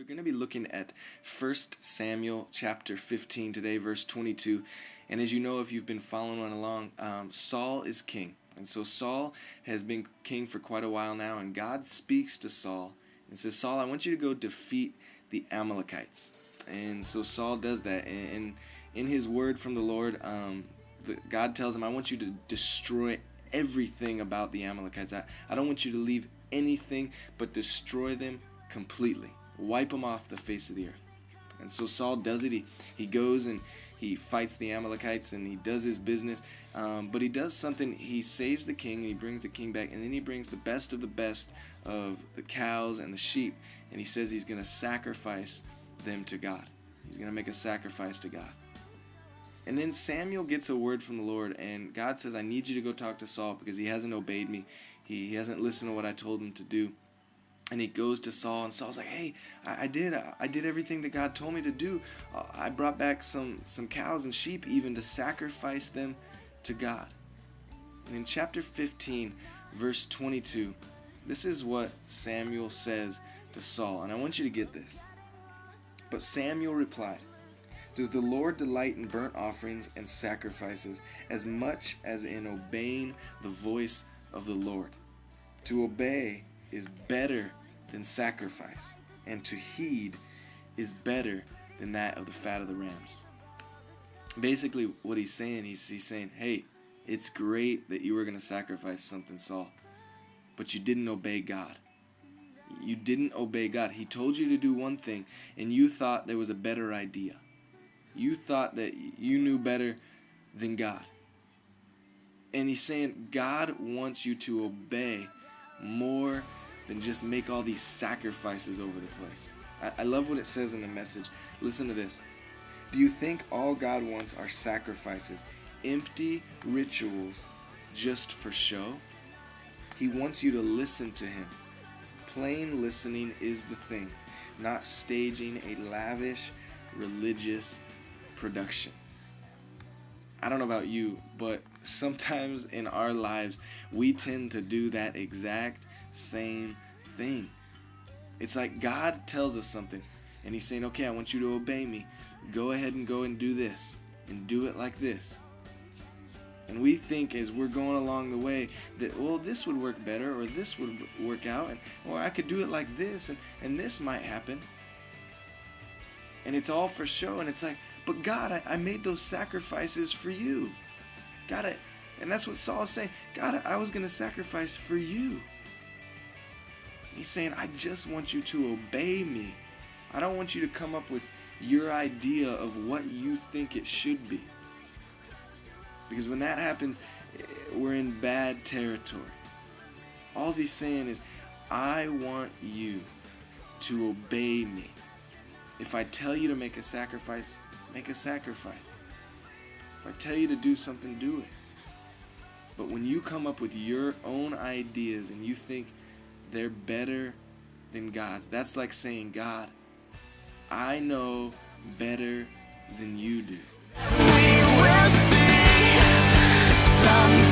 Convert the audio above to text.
We're going to be looking at 1 Samuel chapter 15 today, verse 22. And as you know, if you've been following along, Saul is king. And so Saul has been king for quite a while now, and God speaks to Saul and says, Saul, I want you to go defeat the Amalekites. And so Saul does that. And in his word from the Lord, God tells him, I want you to destroy everything about the Amalekites. I don't want you to leave anything, but destroy them completely. Wipe them off the face of the earth. And so Saul does it. He goes and he fights the Amalekites and he does his business. But he does something. He saves the king and he brings the king back. And then he brings the best of the cows and the sheep. And he says he's going to sacrifice them to God. He's going to make a sacrifice to God. And then Samuel gets a word from the Lord, and God says, I need you to go talk to Saul because he hasn't obeyed me. He hasn't listened to what I told him to do. And he goes to Saul, and Saul's like, hey, I did everything that God told me to do. I brought back some cows and sheep even to sacrifice them to God. And in chapter 15, verse 22, this is what Samuel says to Saul. And I want you to get this. But Samuel replied, does the Lord delight in burnt offerings and sacrifices as much as in obeying the voice of the Lord? To obey is better than sacrifice, and to heed is better than that of the fat of the rams. Basically, what he's saying, he's saying, hey, it's great that you were going to sacrifice something, Saul, but you didn't obey God. You didn't obey God. He told you to do one thing, and you thought there was a better idea. You thought that you knew better than God. And he's saying God wants you to obey more than just make all these sacrifices over the place. I love what it says in the Message. Listen to this. Do you think all God wants are sacrifices, empty rituals just for show? He wants you to listen to him. Plain listening is the thing, not staging a lavish religious production. I don't know about you, but sometimes in our lives we tend to do that exact same thing. It's like God tells us something and he's saying, okay, I want you to obey me. Go ahead and go and do this and do it like this. And we think as we're going along the way that, well, this would work better or this would work out, or I could do it like this and this might happen. And it's all for show, and it's like, but God, I made those sacrifices for you. God, and that's what Saul is saying. God, I was going to sacrifice for you. He's saying, I just want you to obey me. I don't want you to come up with your idea of what you think it should be. Because when that happens, we're in bad territory. All he's saying is, I want you to obey me. If I tell you to make a sacrifice, make a sacrifice. If I tell you to do something, do it. But when you come up with your own ideas and you think they're better than God's, that's like saying, God, I know better than you do. We will sing some